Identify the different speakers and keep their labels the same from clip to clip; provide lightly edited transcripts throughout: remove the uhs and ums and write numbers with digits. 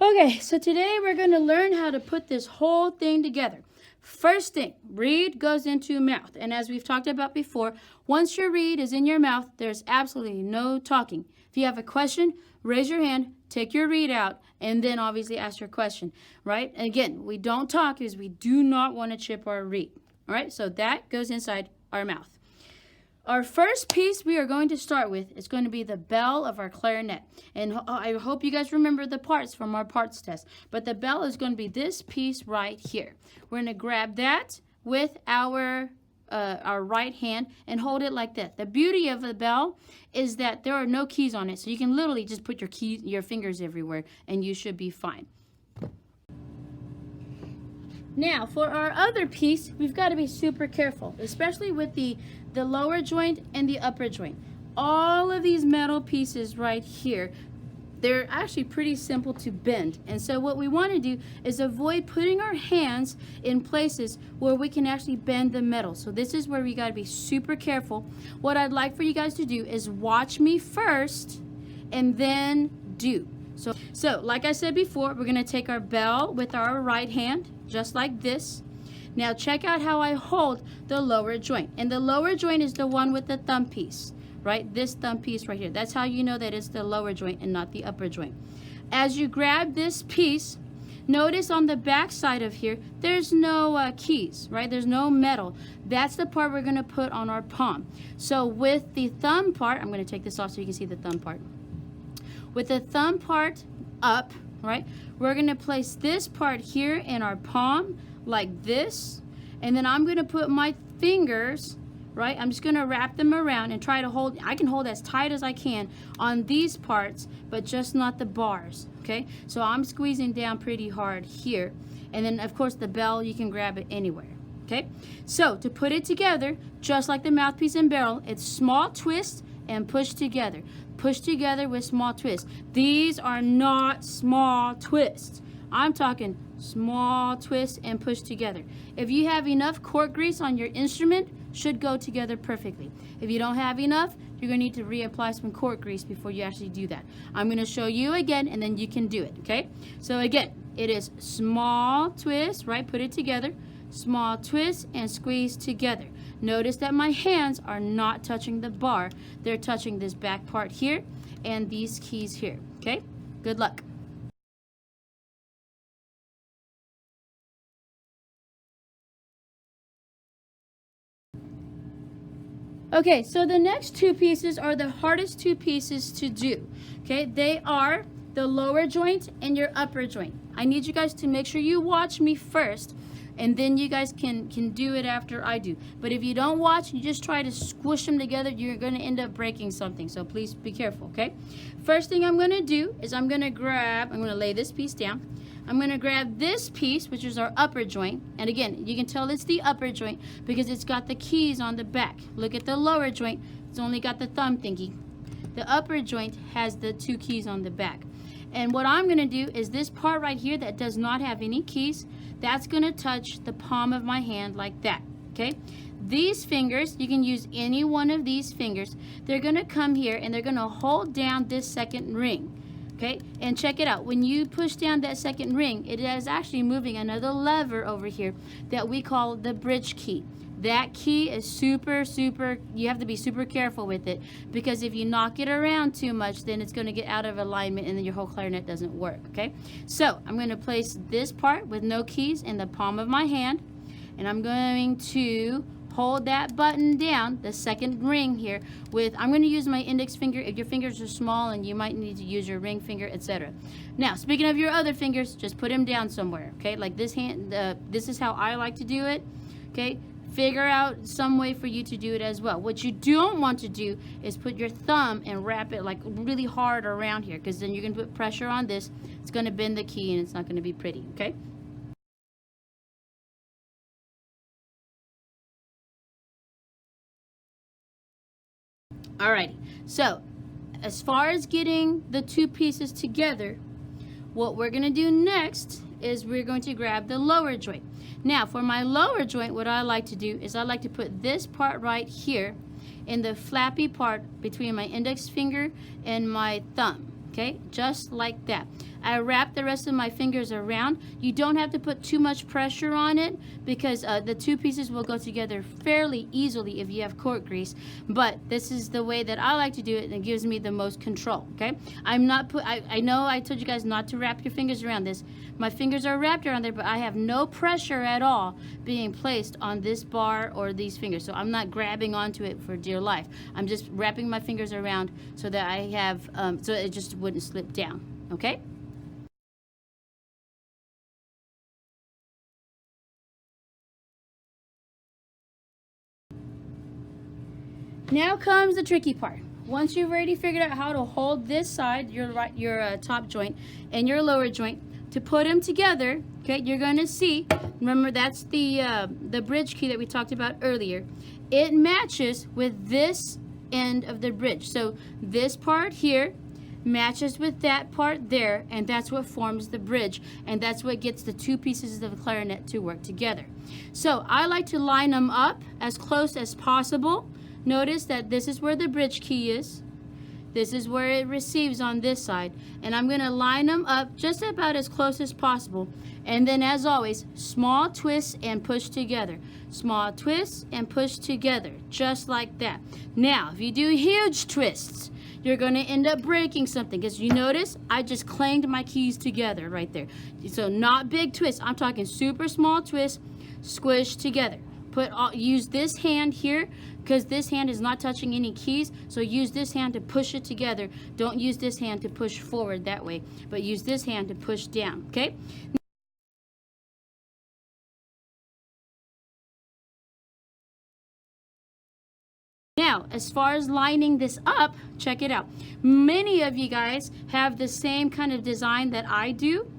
Speaker 1: Okay, so today we're going to learn how to put this whole thing together. First thing, reed goes into mouth. And as we've talked about before, once your reed is in your mouth, there's absolutely no talking. If you have a question, raise your hand, take your reed out, and then obviously ask your question, right? And again, we don't talk because we do not want to chip our reed. All right, so that goes inside our mouth. Our first piece we are going to start with is going to be the bell of our clarinet. And I hope you guys remember the parts from our parts test. But the bell is going to be this piece right here. We're going to grab that with our right hand and hold it like that. The beauty of the bell is that there are no keys on it. So you can literally just put your fingers everywhere and you should be fine. Now, for our other piece, we've got to be super careful, especially with the lower joint and the upper joint. All of these metal pieces right here, they're actually pretty simple to bend. And so what we want to do is avoid putting our hands in places where we can actually bend the metal. So this is where we got to be super careful. What I'd like for you guys to do is watch me first and then do. So like I said before, we're going to take our bell with our right hand, just like this. Now check out how I hold the lower joint. And the lower joint is the one with the thumb piece, right? This thumb piece right here. That's how you know that it's the lower joint and not the upper joint. As you grab this piece, notice on the back side of here, there's no keys, right? There's no metal. That's the part we're going to put on our palm. So with the thumb part, I'm going to take this off so you can see the thumb part. With the thumb part up, right, we're going to place this part here in our palm like this. And then I'm going to put my fingers, right, I'm just going to wrap them around and try to hold, I can hold as tight as I can on these parts, but just not the bars, okay? So I'm squeezing down pretty hard here. And then, of course, the bell, you can grab it anywhere, okay? So to put it together, just like the mouthpiece and barrel, it's small twist and push together. Push together with small twists. These are not small twists. I'm talking small twists and push together. If you have enough cork grease on your instrument, should go together perfectly. If you don't have enough, you're going to need to reapply some cork grease before you actually do that. I'm going to show you again and then you can do it, okay? So again, it is small twist, right? Put it together. Small twist and squeeze together. Notice that my hands are not touching the bar. They're touching this back part here and these keys here, okay? Good luck. Okay, so the next two pieces are the hardest two pieces to do, okay? They are the lower joint and your upper joint. I need you guys to make sure you watch me first, and then you guys can do it after I do. But if you don't watch, you just try to squish them together, you're going to end up breaking something. So please be careful, okay? First thing I'm going to do is I'm going to lay this piece down. I'm going to grab this piece, which is our upper joint. And again, you can tell it's the upper joint because it's got the keys on the back. Look at the lower joint. It's only got the thumb thingy. The upper joint has the two keys on the back. And what I'm going to do is this part right here that does not have any keys, that's going to touch the palm of my hand like that, okay? These fingers, you can use any one of these fingers. They're going to come here and they're going to hold down this second ring, okay? And check it out. When you push down that second ring, it is actually moving another lever over here that we call the bridge key. That key is super, you have to be super careful with it because if you knock it around too much, then it's going to get out of alignment and then your whole clarinet doesn't work, okay? So I'm going to place this part with no keys in the palm of my hand, and I'm going to hold that button down, the second ring here, I'm going to use my index finger. If your fingers are small and you might need to use your ring finger, etc. Now, speaking of your other fingers, just put them down somewhere, okay? Like this hand, this is how I like to do it, okay? Figure out some way for you to do it as well. What you don't want to do is put your thumb and wrap it like really hard around here because then you're going to put pressure on this. It's going to bend the key and it's not going to be pretty, okay? Alrighty, so as far as getting the two pieces together, what we're going to do next is we're going to grab the lower joint. Now for my lower joint, what I like to do is I like to put this part right here in the flappy part between my index finger and my thumb, Okay, just like that. I wrap the rest of my fingers around. You don't have to put too much pressure on it because the two pieces will go together fairly easily if you have cork grease. But this is the way that I like to do it, and it gives me the most control. Okay, I know I told you guys not to wrap your fingers around this. My fingers are wrapped around there, but I have no pressure at all being placed on this bar or these fingers. So I'm not grabbing onto it for dear life. I'm just wrapping my fingers around so that I have, so it just wouldn't slip down. Okay? Now comes the tricky part. Once you've already figured out how to hold this side, your top joint, and your lower joint, to put them together, okay, you're going to see, remember that's the bridge key that we talked about earlier. It matches with this end of the bridge. So this part here matches with that part there, and that's what forms the bridge, and that's what gets the two pieces of the clarinet to work together. So I like to line them up as close as possible. Notice that this is where the bridge key is. This is where it receives on this side. And I'm going to line them up just about as close as possible. And then as always, small twists and push together. Small twists and push together. Just like that. Now, if you do huge twists, you're going to end up breaking something. Because you notice, I just clanged my keys together right there. So not big twists. I'm talking super small twists, squished together. Use this hand here because this hand is not touching any keys, so use this hand to push it together. Don't use this hand to push forward that way, but use this hand to push down, okay? Now, as far as lining this up, check it out. Many of you guys have the same kind of design that I do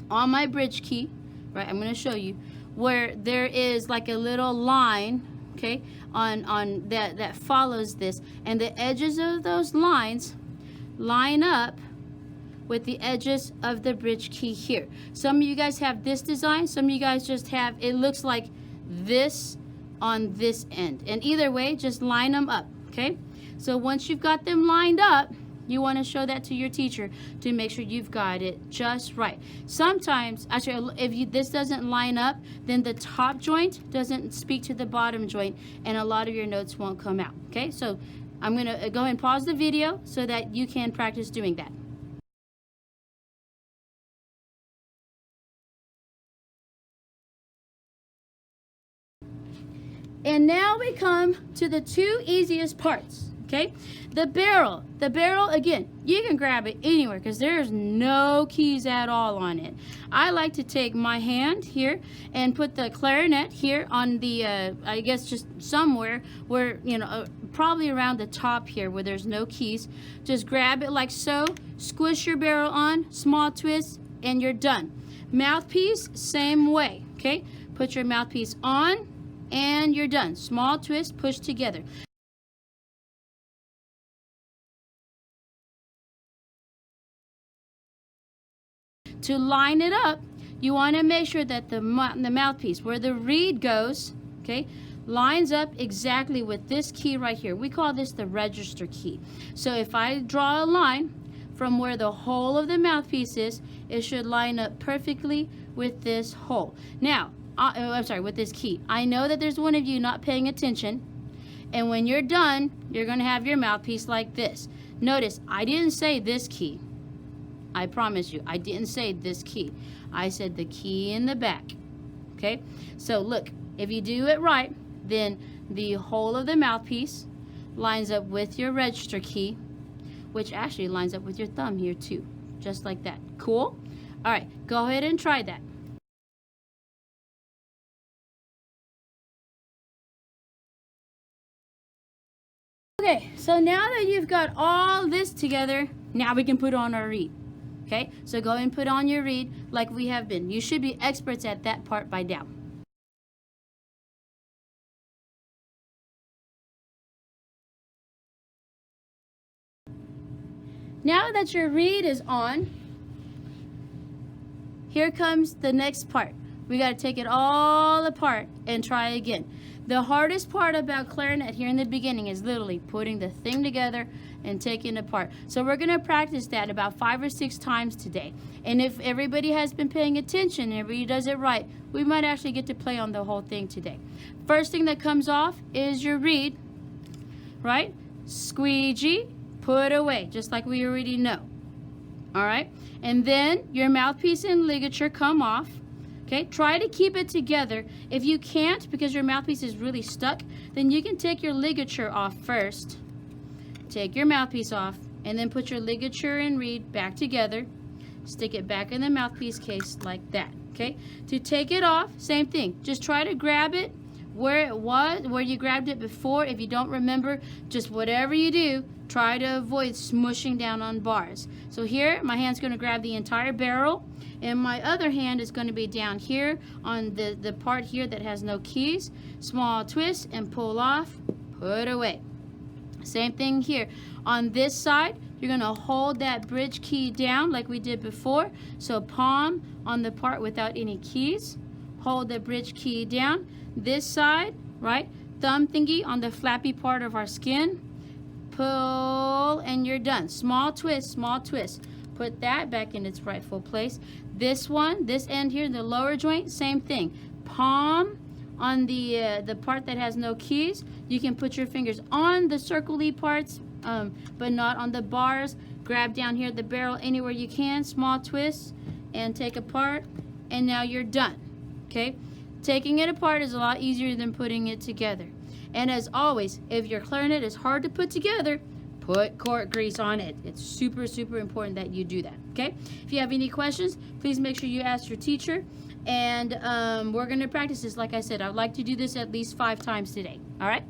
Speaker 1: on my bridge key, right? I'm going to show you, where there is like a little line, okay, on that follows this, and the edges of those lines line up with the edges of the bridge key here. Some of you guys have this design, some of you guys just have, it looks like this on this end, and either way, just line them up, okay? So once you've got them lined up, you want to show that to your teacher to make sure you've got it just right. Sometimes, actually, if this doesn't line up, then the top joint doesn't speak to the bottom joint, and a lot of your notes won't come out. Okay, so I'm going to go ahead and pause the video so that you can practice doing that. And now we come to the two easiest parts. Okay, the barrel again, you can grab it anywhere because there's no keys at all on it. I like to take my hand here and put the clarinet here on the I guess just somewhere where, you know, probably around the top here where there's no keys. Just grab it like so, squish your barrel on, small twist, and you're done. Mouthpiece, same way. Okay, put your mouthpiece on and you're done. Small twist, push together. To line it up, you want to make sure that the mouthpiece, where the reed goes, okay, lines up exactly with this key right here. We call this the register key. So if I draw a line from where the hole of the mouthpiece is, it should line up perfectly with this hole. Now, I'm sorry, with this key. I know that there's one of you not paying attention, and when you're done, you're going to have your mouthpiece like this. Notice, I didn't say this key. I promise you, I didn't say this key. I said the key in the back. Okay? So look, if you do it right, then the hole of the mouthpiece lines up with your register key, which actually lines up with your thumb here too. Just like that. Cool? All right, go ahead and try that. Okay, so now that you've got all this together, now we can put on our reed. Okay, so go ahead and put on your reed like we have been. You should be experts at that part by now. Now that your reed is on, here comes the next part. We got to take it all apart and try again. The hardest part about clarinet here in the beginning is literally putting the thing together and taking it apart. So we're going to practice that about 5 or 6 times today. And if everybody has been paying attention and everybody does it right, we might actually get to play on the whole thing today. First thing that comes off is your reed, right? Squeegee, put away, just like we already know. All right? And then your mouthpiece and ligature come off. Okay, try to keep it together. If you can't, because your mouthpiece is really stuck, then you can take your ligature off first. Take your mouthpiece off, and then put your ligature and reed back together. Stick it back in the mouthpiece case like that. Okay, to take it off, same thing. Just try to grab it where it was, where you grabbed it before. If you don't remember, just whatever you do, try to avoid smushing down on bars. So here, my hand's going to grab the entire barrel, and my other hand is going to be down here on the part here that has no keys. Small twist and pull off, put away. Same thing here. On this side, you're going to hold that bridge key down like we did before. So palm on the part without any keys. Hold the bridge key down. This side, right? Thumb thingy on the flappy part of our skin. Pull, and you're done. Small twist, small twist. Put that back in its rightful place. This one, this end here, the lower joint, same thing. Palm on the part that has no keys. You can put your fingers on the circle-y parts, but not on the bars. Grab down here the barrel anywhere you can. Small twist and take apart, and now you're done. Okay? Taking it apart is a lot easier than putting it together. And as always, if your clarinet is hard to put together, put cork grease on it. It's super, super important that you do that, okay? If you have any questions, please make sure you ask your teacher. And we're going to practice this. Like I said, I'd like to do this at least 5 times today, all right?